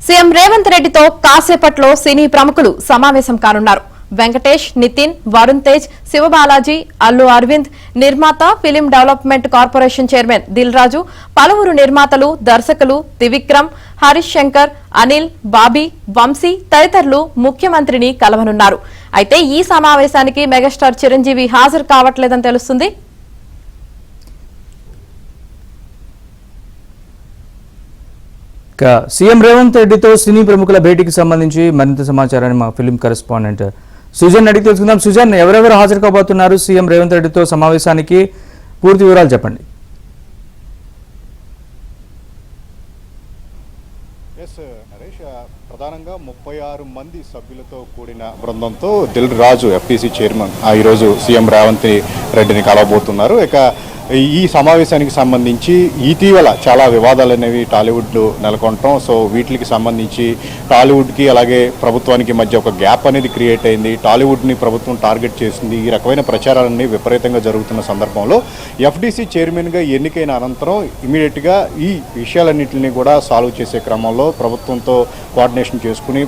CM Revanth రెడ్డితో కాసేపట్లో సినీ ప్రముఖులు సమావేశం కానున్నారు. వెంకటేష్, నితిన్, వరుణ్ తేజ్, శివబాలాజీ, అల్లు అరవింద్, నిర్మాత film development corporation chairman Dil Raju, పలువురు నిర్మాతలు, దర్శకులు త్రివిక్రమ్, హరీష్ శంకర్, అనిల్, బాబీ, వంశీ తదితరులు ముఖ్యమంత్రిని కలవనున్నారు. అయితే ఈ సమావేశానికి మెగాస్టార్ చిరంజీవి హాజరు కావట్లేదని తెలుస్తుంది. సీఎం రేవంత్ రెడ్డితో సినీ ప్రముఖుల భేటీకి సంబంధించి మరింత సమాచారాన్ని మా ఫిలిం కరెస్పాండెంట్ సుజన్ అడిగి తెలుసుకుందాం. సుజన్, ఎవరెవరు హాజరు కాబోతున్నారు సీఎం రేవంత్ రెడ్డితో సమావేశానికి? పూర్తి వివరాలు చెప్పండి. ప్రధానంగా 36 మంది సభ్యులతో కూడిన బృందంతో దిల్ రాజు ఎఫ్టీసీ చైర్మన్ ఈరోజు సీఎం రేవంత్ రెడ్డిని కలవబోతున్నారు. ఇక ఈ సమావేశానికి సంబంధించి ఇటీవల చాలా వివాదాలు అనేవి టాలీవుడ్లో నెలకొనటం, సో వీటికి సంబంధించి టాలీవుడ్కి అలాగే ప్రభుత్వానికి మధ్య ఒక గ్యాప్ అనేది క్రియేట్ అయింది. టాలీవుడ్ని ప్రభుత్వం టార్గెట్ చేసింది. ఈ రకమైన ప్రచారాలన్నీ విపరీతంగా జరుగుతున్న సందర్భంలో ఎఫ్డీసీ చైర్మన్గా ఎన్నికైన అనంతరం ఇమీడియట్గా ఈ విషయాలన్నింటినీ కూడా సాల్వ్ చేసే క్రమంలో ప్రభుత్వంతో కోఆర్డినేషన్ చేసుకుని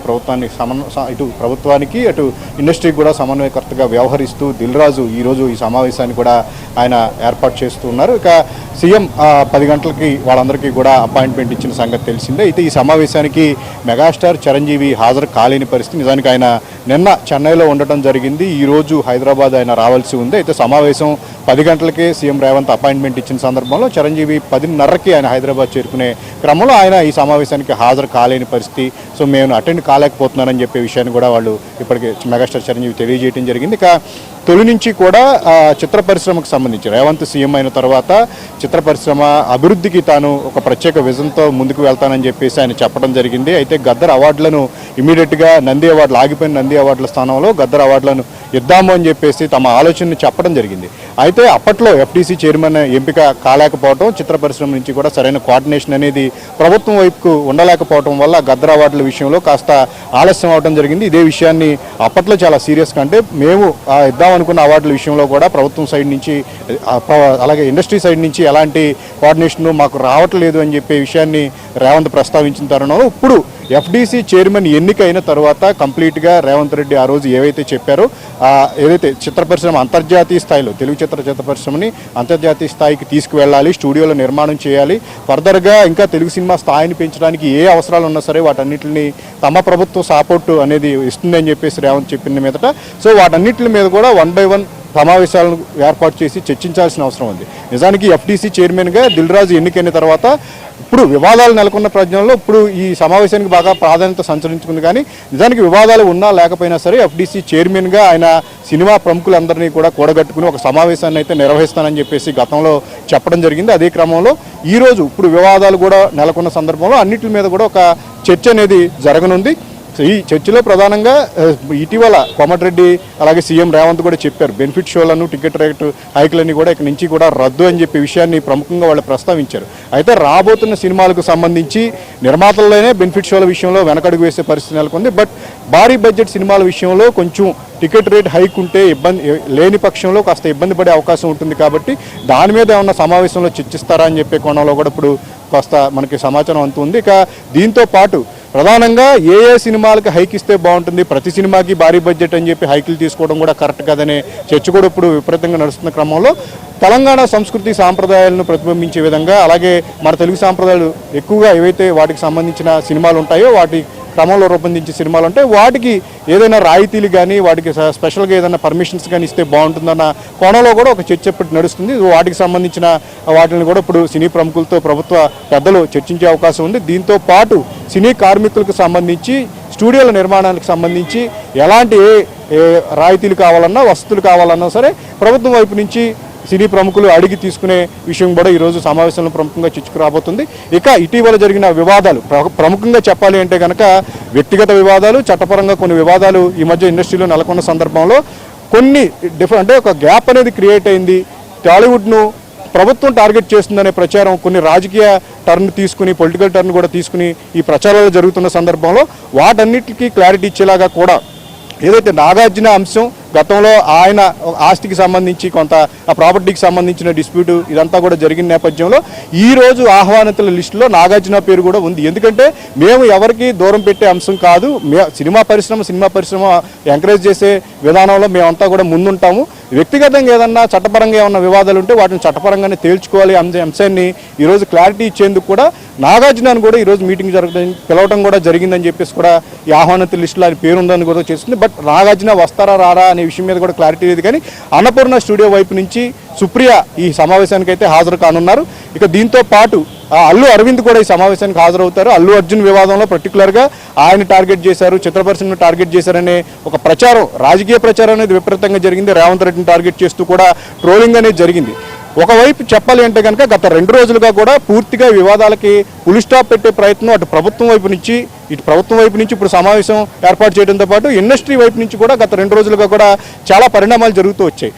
ఇటు ప్రభుత్వానికి అటు ఇండస్ట్రీకి కూడా సమన్వయకర్తగా వ్యవహరిస్తూ దిల్ రాజు ఈరోజు ఈ సమావేశాన్ని కూడా ఆయన ఏర్పాటు చేస్తున్నారు. ఇక సీఎం 10 గంటలకి వాళ్ళందరికీ కూడా అపాయింట్మెంట్ ఇచ్చిన సంగతి తెలిసిందే. అయితే ఈ సమావేశానికి మెగాస్టార్ చిరంజీవి హాజరు కాలేని పరిస్థితి. నిజానికి ఆయన నిన్న చెన్నైలో ఉండటం జరిగింది. ఈరోజు హైదరాబాద్ ఆయన రావాల్సి ఉంది. అయితే సమావేశం 10 గంటలకే సీఎం రేవంత్ అపాయింట్మెంట్ ఇచ్చిన సందర్భంలో చిరంజీవి 10:30కి ఆయన హైదరాబాద్ చేరుకునే క్రమంలో ఆయన ఈ సమావేశానికి హాజరు కాలేని పరిస్థితి. సో మేము అటెండ్ కాలేకపోతున్నానని చెప్పే విషయాన్ని కూడా వాళ్ళు ఇప్పటికే మెగాస్టార్ చిరంజీవి తెలియజేయడం జరిగింది. ఇక తొలి నుంచి కూడా చిత్ర పరిశ్రమకు సంబంధించి రేవంత్ సీఎం అయిన తర్వాత చిత్ర పరిశ్రమ అభివృద్ధికి తాను ఒక ప్రత్యేక విజన్తో ముందుకు వెళ్తానని చెప్పేసి ఆయన చెప్పడం జరిగింది. అయితే గద్దర్ అవార్డులను ఇమీడియట్గా నంది అవార్డులు ఆగిపోయిన నంది అవార్డుల స్థానంలో గద్దర్ అవార్డులను ఇద్దాము అని చెప్పేసి తమ ఆలోచనను చెప్పడం జరిగింది. అయితే అప్పట్లో ఎఫ్టీసీ చైర్మన్ ఎంపిక కాలేకపోవడం, చిత్ర పరిశ్రమ నుంచి కూడా సరైన కోఆర్డినేషన్ అనేది ప్రభుత్వం వైపుకు ఉండలేకపోవడం వల్ల గద్దర్ అవార్డుల విషయంలో కాస్త ఆలస్యం అవడం జరిగింది. ఇదే విషయాన్ని అప్పట్లో చాలా సీరియస్గా, అంటే మేము ఇద్దామనుకున్న అవార్డుల విషయంలో కూడా ప్రభుత్వం సైడ్ నుంచి అలాగే ఇండస్ట్రీ సైడ్ నుంచి ఎలాంటి కోఆర్డినేషన్ మాకు రావట్లేదు అని చెప్పే విషయాన్ని రేవంత్ ప్రస్తావించిన తరుణంలో ఇప్పుడు ఎఫ్డీసీ చైర్మన్ ఎన్నికైన తర్వాత కంప్లీట్గా రేవంత్ రెడ్డి ఆ రోజు ఏవైతే చెప్పారో, ఏదైతే చిత్ర పరిశ్రమ అంతర్జాతీయ స్థాయిలో తెలుగు చిత్ర పరిశ్రమని అంతర్జాతీయ స్థాయికి తీసుకువెళ్ళాలి, స్టూడియోలో నిర్మాణం చేయాలి, ఫర్దర్గా ఇంకా తెలుగు సినిమా స్థాయిని పెంచడానికి ఏ అవసరాలు ఉన్నా సరే వాటన్నిటిని తమ ప్రభుత్వం సపోర్టు అనేది ఇస్తుందని చెప్పేసి రేవంత్ చెప్పిన మీదట సో వాటన్నిటి మీద కూడా 1 by 1 సమావేశాలను ఏర్పాటు చేసి చర్చించాల్సిన అవసరం ఉంది. నిజానికి ఎఫ్డీసీ చైర్మన్గా దిల్ రాజు ఎన్నికైన తర్వాత ఇప్పుడు వివాదాలు నెలకొన్న ప్రజ్ఞంలో ఇప్పుడు ఈ సమావేశానికి బాగా ప్రాధాన్యత సంచరించుకుంది. కానీ నిజానికి వివాదాలు ఉన్నా లేకపోయినా సరే ఎఫ్డీసీ చైర్మన్గా ఆయన సినిమా ప్రముఖులందరినీ కూడా కూడగట్టుకుని ఒక సమావేశాన్ని అయితే నిర్వహిస్తానని చెప్పేసి గతంలో చెప్పడం జరిగింది. అదే క్రమంలో ఈరోజు ఇప్పుడు వివాదాలు కూడా నెలకొన్న సందర్భంలో అన్నిటి మీద కూడా ఒక చర్చ అనేది జరగనుంది. ఈ చర్చలో ప్రధానంగా ఇటీవల కోమటిరెడ్డి అలాగే సీఎం రేవంత్ కూడా చెప్పారు, బెనిఫిట్ షోలను టికెట్ రేట్ హైక్లన్నీ కూడా ఇక నుంచి కూడా రద్దు అని చెప్పే విషయాన్ని ప్రముఖంగా వాళ్ళు ప్రస్తావించారు. అయితే రాబోతున్న సినిమాలకు సంబంధించి నిర్మాతల్లోనే బెనిఫిట్ షోల విషయంలో వెనకడుగు వేసే పరిస్థితి నెలకొంది. బట్ భారీ బడ్జెట్ సినిమాల విషయంలో కొంచెం టికెట్ రేట్ హైక్ ఉంటే లేని పక్షంలో కాస్త ఇబ్బంది పడే అవకాశం ఉంటుంది. కాబట్టి దాని మీద ఏమన్నా సమావేశంలో చర్చిస్తారా అని చెప్పే కోణంలో కూడా ఇప్పుడు కాస్త మనకి సమాచారం అందుతుంది. ఇక దీంతో పాటు ప్రధానంగా ఏ సినిమాలకి హైక్ ఇస్తే బాగుంటుంది, ప్రతి సినిమాకి భారీ బడ్జెట్ అని చెప్పి హైకులు తీసుకోవడం కూడా కరెక్ట్ కాదనే చర్చ కూడా ఇప్పుడు విపరీతంగా నడుస్తున్న క్రమంలో తెలంగాణ సంస్కృతి సాంప్రదాయాలను ప్రతిబింబించే విధంగా అలాగే మన తెలుగు సాంప్రదాయాలు ఎక్కువగా ఏవైతే వాటికి సంబంధించిన సినిమాలు ఉంటాయో వాటి క్రమంలో రూపొందించే సినిమాలు ఉంటాయి, వాటికి ఏదైనా రాయితీలు కానీ వాటికి స్పెషల్గా ఏదైనా పర్మిషన్స్ కానీ ఇస్తే బాగుంటుందన్న కోణంలో కూడా ఒక చర్చ ఇప్పుడు నడుస్తుంది. వాటికి సంబంధించిన వాటిని కూడా ఇప్పుడు సినీ ప్రముఖులతో ప్రభుత్వ పెద్దలు చర్చించే అవకాశం ఉంది. దీంతో పాటు సినీ కార్మికులకు సంబంధించి స్టూడియోల నిర్మాణానికి సంబంధించి ఎలాంటి ఏ రాయితీలు కావాలన్నా వసతులు కావాలన్నా సరే ప్రభుత్వం వైపు నుంచి సినీ ప్రముఖులు అడిగి తీసుకునే విషయం కూడా ఈరోజు సమావేశంలో ప్రముఖంగా చర్చకు రాబోతుంది. ఇక ఇటీవల జరిగిన వివాదాలు ప్రముఖంగా చెప్పాలి అంటే కనుక వ్యక్తిగత వివాదాలు, చట్టపరంగా కొన్ని వివాదాలు ఈ మధ్య ఇండస్ట్రీలో నెలకొన్న సందర్భంలో కొన్ని అంటే ఒక గ్యాప్ అనేది క్రియేట్ అయింది. టాలీవుడ్ను ప్రభుత్వం టార్గెట్ చేస్తుందనే ప్రచారం కొన్ని రాజకీయ టర్న్ తీసుకుని పొలిటికల్ టర్న్ కూడా తీసుకుని ఈ ప్రచారాలు జరుగుతున్న సందర్భంలో వాటన్నిటికీ క్లారిటీ ఇచ్చేలాగా కూడా ఏదైతే నాగార్జున అంశం గతంలో ఆయన ఆస్తికి సంబంధించి కొంత ఆ ప్రాపర్టీకి సంబంధించిన డిస్ప్యూట్ ఇదంతా కూడా జరిగిన నేపథ్యంలో ఈ రోజు ఆహ్వానితుల లిస్టులో నాగార్జున పేరు కూడా ఉంది. ఎందుకంటే మేము ఎవరికి దూరం పెట్టే అంశం కాదు, సినిమా పరిశ్రమ ఎంకరేజ్ చేసే విధానంలో మేమంతా కూడా ముందుంటాము. వ్యక్తిగతంగా ఏదన్నా చట్టపరంగా ఏమన్నా వివాదాలు ఉంటే వాటిని చట్టపరంగానే తేల్చుకోవాలి అనే అంశాన్ని ఈరోజు క్లారిటీ ఇచ్చేందుకు కూడా నాగార్జునను కూడా ఈరోజు మీటింగ్ పిలవడం కూడా జరిగిందని చెప్పేసి కూడా ఈ ఆహ్వానితుల లిస్టులో ఆయన పేరు ఉందని కూడా చేస్తుంది. బట్ నాగార్జున వస్తారా రారా అనే విషయం మీద కూడా క్లారిటీ లేదు. కానీ అన్నపూర్ణ స్టూడియో వైపు నుంచి సుప్రియ ఈ సమావేశానికి అయితే హాజరు కానున్నారు. ఇక దీంతో పాటు అల్లు అరవింద్ కూడా ఈ సమావేశానికి హాజరవుతారు. అల్లు అర్జున్ వివాదంలో పర్టికులర్గా ఆయన టార్గెట్ చేశారు, చిత్ర పరిశ్రమను టార్గెట్ చేశారనే ఒక ప్రచారం, రాజకీయ ప్రచారం అనేది విపరీతంగా జరిగింది. రేవంత్ రెడ్డిని టార్గెట్ చేస్తూ కూడా ట్రోలింగ్ అనేది జరిగింది. ఒకవైపు చెప్పాలి అంటే కనుక గత 2 రోజులుగా కూడా పూర్తిగా వివాదాలకి పులి స్టాప్ పెట్టే ప్రయత్నం ఇటు ప్రభుత్వం వైపు నుంచి ఇప్పుడు సమావేశం ఏర్పాటు చేయడంతో పాటు ఇండస్ట్రీ వైపు నుంచి కూడా గత 2 రోజులుగా కూడా చాలా పరిణామాలు జరుగుతూ వచ్చాయి.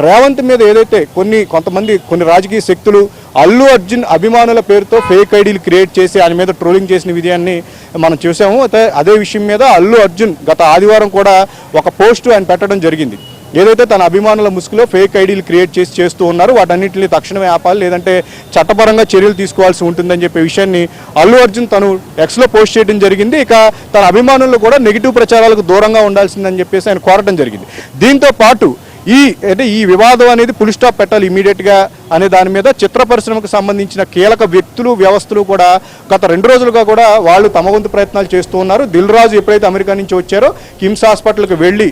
రేవంత్ మీద ఏదైతే కొన్ని రాజకీయ శక్తులు అల్లు అర్జున్ అభిమానుల పేరుతో ఫేక్ ఐడీలు క్రియేట్ చేసి ఆయన మీద ట్రోలింగ్ చేసిన విషయాన్ని మనం చూసాము. అదే విషయం మీద అల్లు అర్జున్ గత ఆదివారం కూడా ఒక పోస్టు ఆయన పెట్టడం జరిగింది. ఏదైతే తన అభిమానుల ముసుగులో ఫేక్ ఐడీలు క్రియేట్ చేస్తూ ఉన్నారు వాటన్నింటినీ తక్షణమే ఆపాలి, లేదంటే చట్టపరంగా చర్యలు తీసుకోవాల్సి ఉంటుందని చెప్పే విషయాన్ని అల్లు అర్జున్ తను ఎక్స్లో పోస్ట్ చేయడం జరిగింది. ఇక తన అభిమానులు కూడా నెగిటివ్ ప్రచారాలకు దూరంగా ఉండాల్సిందని చెప్పేసి ఆయన కోరడం జరిగింది. దీంతో పాటు ఈ వివాదం అనేది పులి స్టాప్ పెట్టాలి ఇమీడియట్గా అనే దాని మీద చిత్ర పరిశ్రమకు సంబంధించిన కీలక వ్యక్తులు వ్యవస్థలు కూడా గత 2 రోజులుగా కూడా వాళ్ళు తమ వంతు ప్రయత్నాలు చేస్తూ ఉన్నారు. దిల్ రాజు ఎప్పుడైతే అమెరికా నుంచి వచ్చారో కిమ్స్ హాస్పిటల్కి వెళ్ళి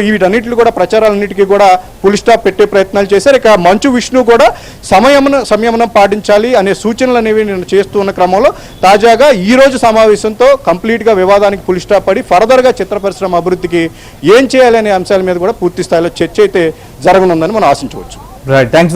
వీటన్నిటిని కూడా ప్రచారాలన్నిటికీ కూడా పులి స్టాప్ పెట్టే ప్రయత్నాలు చేశారు. ఇక మంచు విష్ణు కూడా సంయమనం పాటించాలి అనే సూచనలు అనేవి నేను చేస్తూ ఉన్న క్రమంలో తాజాగా ఈ రోజు సమావేశంతో కంప్లీట్గా వివాదానికి పులి స్టాప్ పడి ఫర్దర్గా చిత్ర పరిశ్రమ అభివృద్ధికి ఏం చేయాలి అనే అంశాల మీద కూడా పూర్తి స్థాయిలో చర్చ అయితే జరగనుందని మనం ఆశించవచ్చు. Right, thanks.